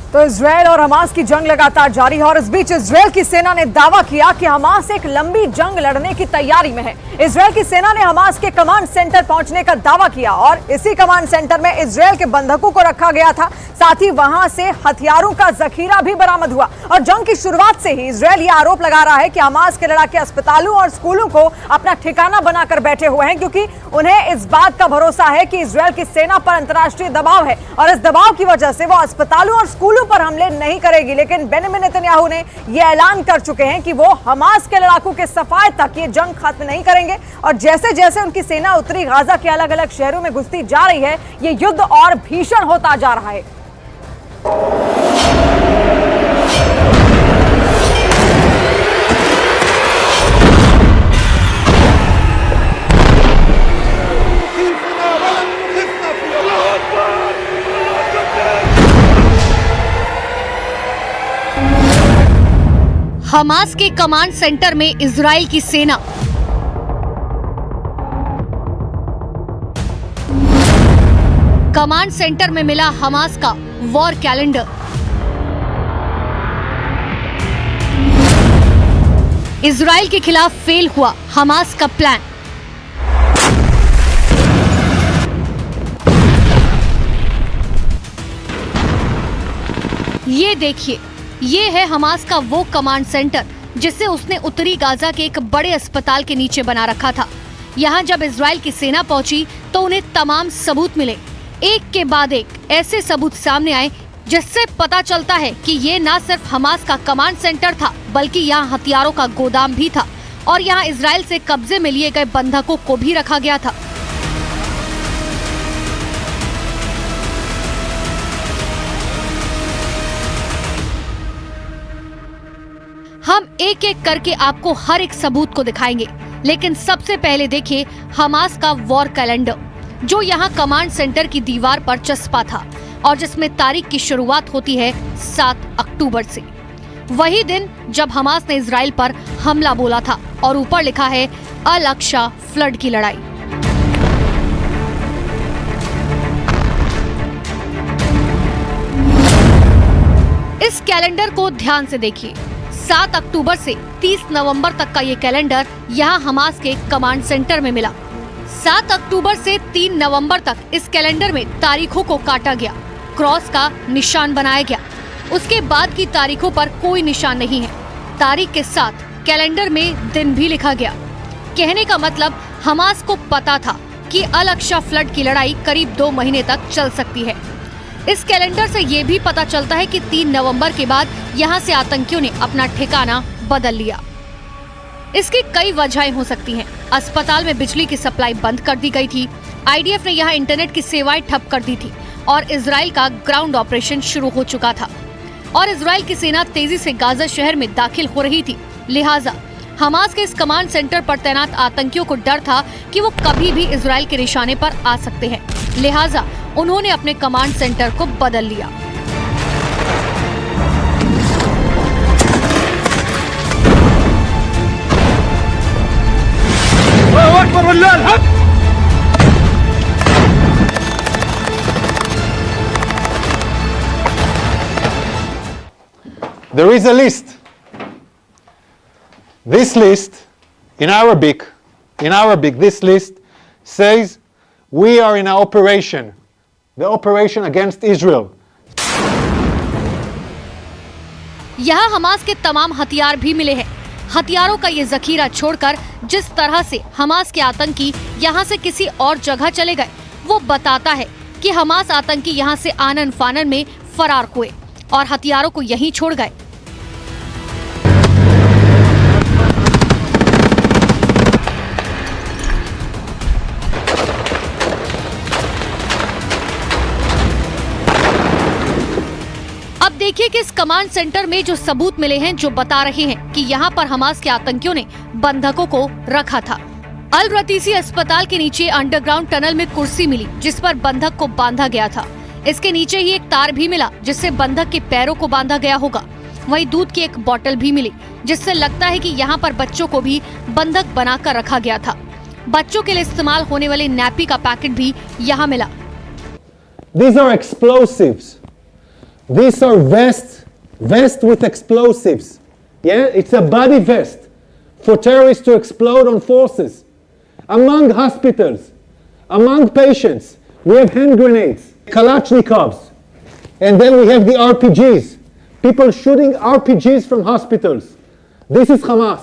तो इजरायल और हमास की जंग लगातार जारी है और इस बीच इजरायल की सेना ने दावा किया कि हमास एक लंबी जंग लड़ने की तैयारी में है। इजरायल की सेना ने हमास के कमांड सेंटर पहुंचने का दावा किया और इसी कमांड सेंटर में इजरायल के बंधकों को रखा गया था। साथ ही वहां से हथियारों का जखीरा भी बरामद हुआ और जंग की शुरुआत से ही इजरायल यह आरोप लगा रहा है कि हमास के लड़ाके अस्पतालों और स्कूलों को अपना ठिकाना बनाकर बैठे हुए हैं, क्योंकि उन्हें इस बात का भरोसा है कि इजरायल की सेना पर अंतर्राष्ट्रीय दबाव है और इस दबाव की वजह से वो अस्पतालों और स्कूलों पर हमले नहीं करेगी। लेकिन बेंजामिन नेतन्याहू ने यह ऐलान कर चुके हैं कि वो हमास के लड़ाकों के सफाए तक ये जंग खत्म नहीं करेंगे और जैसे जैसे उनकी सेना उत्तरी गाजा के अलग अलग शहरों में घुसती जा रही है, ये युद्ध और भीषण होता जा रहा है। हमास के कमांड सेंटर में इजराइल की सेना। कमांड सेंटर में मिला हमास का वॉर कैलेंडर। इजराइल के खिलाफ फेल हुआ हमास का प्लान। ये देखिए, ये है हमास का वो कमांड सेंटर जिसे उसने उत्तरी गाजा के एक बड़े अस्पताल के नीचे बना रखा था। यहाँ जब इजराइल की सेना पहुंची तो उन्हें तमाम सबूत मिले। एक के बाद एक ऐसे सबूत सामने आए जिससे पता चलता है कि ये न सिर्फ हमास का कमांड सेंटर था, बल्कि यहाँ हथियारों का गोदाम भी था और यहाँ इजराइल से कब्जे में लिए गए बंधकों को भी रखा गया था। हम एक एक करके आपको हर एक सबूत को दिखाएंगे, लेकिन सबसे पहले देखिए हमास का वॉर कैलेंडर, जो यहाँ कमांड सेंटर की दीवार पर चस्पा था और जिसमें तारीख की शुरुआत होती है 7 अक्टूबर से, वही दिन जब हमास ने इजराइल पर हमला बोला था और ऊपर लिखा है अल अक्सा फ्लड की लड़ाई। इस कैलेंडर को ध्यान से देखिए। 7 अक्टूबर से 30 नवंबर तक का ये कैलेंडर यहाँ हमास के कमांड सेंटर में मिला। 7 अक्टूबर से 3 नवंबर तक इस कैलेंडर में तारीखों को काटा गया, क्रॉस का निशान बनाया गया। उसके बाद की तारीखों पर कोई निशान नहीं है। तारीख के साथ कैलेंडर में दिन भी लिखा गया। कहने का मतलब हमास को पता था कि अल अक्सा फ्लड की लड़ाई करीब 2 महीने तक चल सकती है। इस कैलेंडर से ये भी पता चलता है कि 3 नवंबर के बाद यहाँ से आतंकियों ने अपना ठिकाना बदल लिया। इसकी कई वजहें हो सकती हैं। अस्पताल में बिजली की सप्लाई बंद कर दी गई थी, आईडीएफ ने यहाँ इंटरनेट की सेवाएं ठप कर दी थी और इजराइल का ग्राउंड ऑपरेशन शुरू हो चुका था और इजराइल की सेना तेजी से गाजा शहर में दाखिल हो रही थी। लिहाजा हमास के इस कमांड सेंटर पर तैनात आतंकियों को डर था कि वो कभी भी इजराइल के निशाने पर आ सकते हैं। लिहाजा उन्होंने अपने कमांड सेंटर को बदल लिया। There is a list. This list in Arabic, this list says we are in an operation, the operation against Israel. यहाँ हमास के तमाम हथियार भी मिले हैं। हथियारों का ये जखीरा छोड़कर जिस तरह से हमास के आतंकी यहाँ से किसी और जगह चले गए, वो बताता है कि हमास आतंकी यहाँ से आनन फानन में फरार हुए और हथियारों को यहीं छोड़ गए। अब देखिए कि इस कमांड सेंटर में जो सबूत मिले हैं, जो बता रहे हैं कि यहाँ पर हमास के आतंकियों ने बंधकों को रखा था। अल रतीसी अस्पताल के नीचे अंडरग्राउंड टनल में कुर्सी मिली जिस पर बंधक को बांधा गया था। इसके नीचे ही एक तार भी मिला जिससे बंधक के पैरों को बांधा गया होगा। वहीं दूध की एक बोतल भी मिली जिससे लगता है कि यहाँ पर बच्चों को भी बंधक बनाकर रखा गया था। बच्चों के लिए इस्तेमाल होने वाले नैपी का पैकेट भी यहाँ मिला। These are explosives. These are vests with explosives. Yeah, it's a body vest for terrorists to explode on forces. Among hospitals, among patients, we have hand grenades, Kalashnikovs, and then we have the RPGs. People shooting RPGs from hospitals. This is Hamas,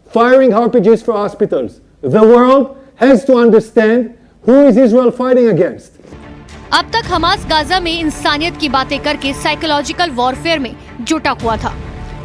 firing RPGs for hospitals. The world has to understand who is Israel fighting against. अब तक Hamas Gaza में इंसानियत की बातें करके psychological warfare में जुटा हुआ था।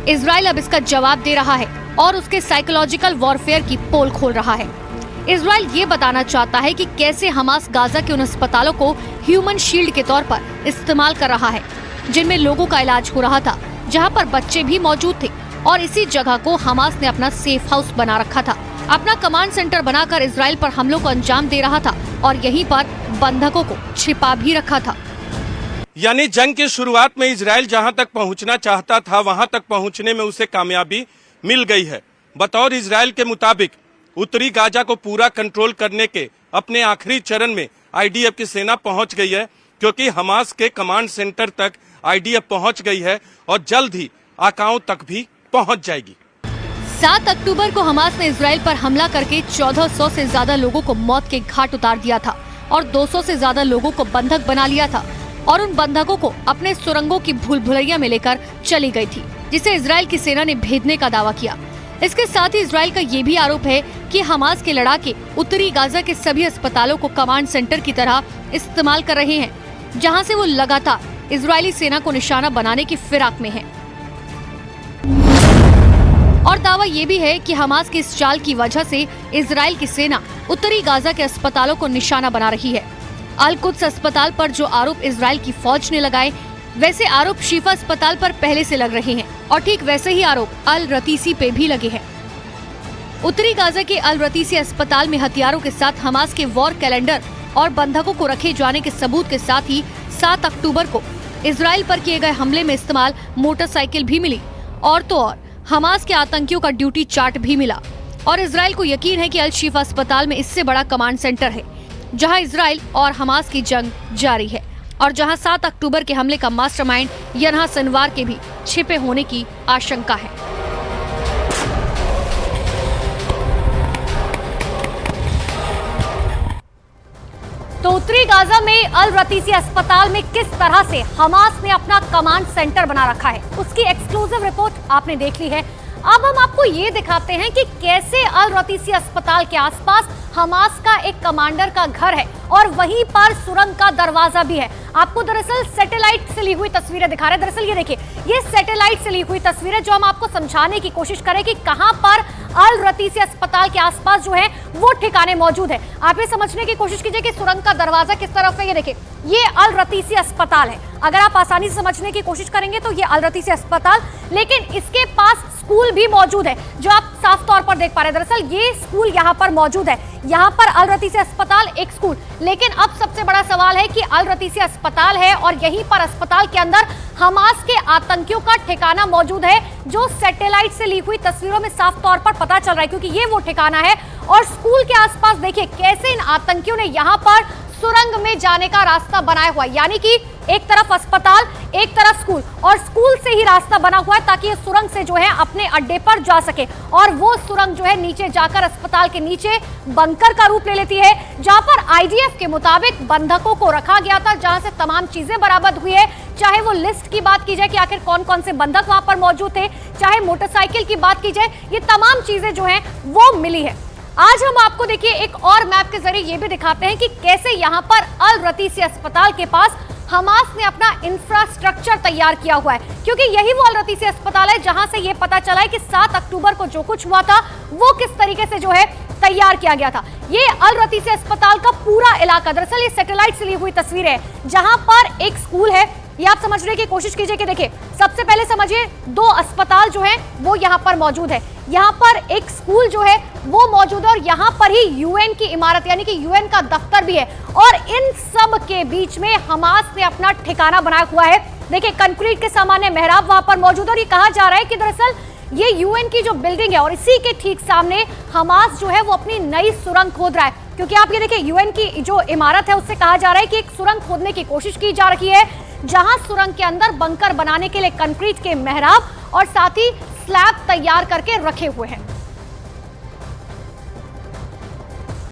इजराइल अब इसका जवाब दे रहा है और उसके साइकोलॉजिकल वॉरफेयर की पोल खोल रहा है। इजराइल ये बताना चाहता है कि कैसे हमास गाजा के उन अस्पतालों को ह्यूमन शील्ड के तौर पर इस्तेमाल कर रहा है, जिनमें लोगों का इलाज हो रहा था, जहां पर बच्चे भी मौजूद थे, और इसी जगह को हमास ने अपना सेफ हाउस बना रखा था। अपना कमांड सेंटर बनाकर इजराइल पर हमलों को अंजाम दे रहा था और यहीं पर बंधकों को छिपा भी रखा था। यानी जंग की शुरुआत में इजराइल जहां तक पहुंचना चाहता था, वहां तक पहुंचने में उसे कामयाबी मिल गई है। बतौर इजराइल के मुताबिक उत्तरी गाजा को पूरा कंट्रोल करने के अपने आखिरी चरण में आईडीएफ की सेना पहुंच गई है, क्योंकि हमास के कमांड सेंटर तक आईडीएफ पहुंच गई है और जल्द ही आकाओं तक भी पहुंच जाएगी। 7 अक्टूबर को हमास ने इजराइल पर हमला करके 1400 से ज्यादा लोगों को मौत के घाट उतार दिया था और 200 से ज्यादा लोगों को बंधक बना लिया था और उन बंधकों को अपने सुरंगों की भूल-भुलैया में लेकर चली गई थी, जिसे इजराइल की सेना ने भेदने का दावा किया। इसके साथ ही इजराइल का ये भी आरोप है कि हमास के लड़ाके उत्तरी गाजा के सभी अस्पतालों को कमांड सेंटर की तरह इस्तेमाल कर रहे हैं, जहां से वो लगातार इजरायली सेना को निशाना बनाने की फिराक में है। और दावा ये भी है कि हमास की इस चाल की वजह से इजराइल की सेना उत्तरी गाजा के अस्पतालों को निशाना बना रही है। अल कुद्स अस्पताल पर जो आरोप इजराइल की फौज ने लगाए, वैसे आरोप शिफा अस्पताल पर पहले से लग रहे हैं और ठीक वैसे ही आरोप अल रतीसी पे भी लगे हैं। उत्तरी गाजा के अल रतीसी अस्पताल में हथियारों के साथ हमास के वॉर कैलेंडर और बंधकों को रखे जाने के सबूत के साथ ही 7 अक्टूबर को इजराइल पर किए गए हमले में इस्तेमाल मोटरसाइकिल भी मिली और तो और हमास के आतंकियों का ड्यूटी चार्ट भी मिला। और इजराइल को यकीन है कि अल शिफा अस्पताल में इससे बड़ा कमांड सेंटर है, जहां इजराइल और हमास की जंग जारी है और जहां 7 अक्टूबर के हमले का मास्टरमाइंड यन्हा सिनवार के भी छिपे होने की आशंका है। तो उत्तरी गाजा में अल रतीसी अस्पताल में किस तरह से हमास ने अपना कमांड सेंटर बना रखा है, उसकी एक्सक्लूसिव रिपोर्ट आपने देख ली है। अब हम आपको ये दिखाते हैं कि कैसे अल रतीसी अस्पताल के आसपास हमास का एक कमांडर का घर है और वहीं पर सुरंग का दरवाजा भी है। आपको दरअसल सैटेलाइट से ली हुई तस्वीरें दिखा रहे हैं। दरअसल ये देखिए, ये सैटेलाइट से ली हुई तस्वीरें जो हम आपको समझाने की कोशिश करें कि कहां पर अल रतीसी अस्पताल के आसपास जो है वो ठिकाने मौजूद है। आप ये समझने की कोशिश कीजिए कि सुरंग का दरवाजा किस तरफ है। ये देखिए, ये अल रतीसी अस्पताल है। अगर आप आसानी से समझने की कोशिश करेंगे तो ये अल रतीसी अस्पताल, लेकिन इसके पास स्कूल भी मौजूद है जो आप साफ तौर पर देख पा रहे हैं। दरअसल ये स्कूल यहाँ पर मौजूद है, यहाँ पर अल रतीसी अस्पताल एक स्कूल। लेकिन अब सबसे बड़ा सवाल है कि अल रतीसी अस्पताल है और यहीं पर अस्पताल के अंदर हमास के आतंकियों का ठिकाना मौजूद है, जो सैटेलाइट से ली हुई तस्वीरों में साफ तौर पर पता चल रहा है, क्योंकि ये वो ठिकाना है। और स्कूल के आसपास देखिए कैसे इन आतंकियों ने यहाँ पर सुरंग में जाने का रास्ता बनाया हुआ है, यानी कि एक तरफ अस्पताल एक तरफ स्कूल, और स्कूल से ही रास्ता बना हुआ है ताकि ये सुरंग से जो है अपने अड्डे पर जा सके। और वो सुरंग जो है नीचे जाकर अस्पताल के नीचे बंकर का रूप ले लेती है, जहां पर आईडीएफ के मुताबिक बंधकों को रखा गया था, जहां से तमाम चीजें बरामद हुई है। चाहे वो लिस्ट की बात की जाए कि आखिर कौन कौन से बंधक वहां पर मौजूद थे, चाहे मोटरसाइकिल की बात की जाए, ये तमाम चीजें जो है वो मिली है। आज हम आपको देखिए एक और मैप के जरिए ये भी दिखाते हैं कि कैसे यहाँ पर अल रतीसी अस्पताल के पास हमास ने अपना इंफ्रास्ट्रक्चर तैयार किया हुआ है, क्योंकि यही वो अल रतीसी अस्पताल है जहां से ये पता चला है कि 7 अक्टूबर को जो कुछ हुआ था वो किस तरीके से जो है तैयार किया गया था। ये अल रतीसी अस्पताल का पूरा इलाका, दरअसल ये सैटेलाइट से ली हुई तस्वीर है, जहां पर एक स्कूल है। ये आप समझने की कोशिश कीजिए कि देखिए, सबसे पहले समझिए 2 अस्पताल जो हैं वो यहाँ पर मौजूद है, यहाँ पर एक स्कूल जो है वो मौजूद है और यहाँ पर ही यूएन की इमारत यानी कि यूएन का दफ्तर भी है। और इन सब के बीच में हमास ने अपना ठिकाना बनाया हुआ है। देखिए, कंक्रीट के सामान्य मेहराब वहां पर मौजूद है और ये कहा जा रहा है कि दरअसल ये यूएन की जो बिल्डिंग है और इसी के ठीक सामने हमास जो है वो अपनी नई सुरंग खोद रहा है। क्योंकि आप ये देखिए, यूएन की जो इमारत है उससे कहा जा रहा है कि एक सुरंग खोदने की कोशिश की जा रही है, जहां सुरंग के अंदर बंकर बनाने के लिए कंक्रीट के मेहराब और साथ ही स्लैब तैयार करके रखे हुए हैं।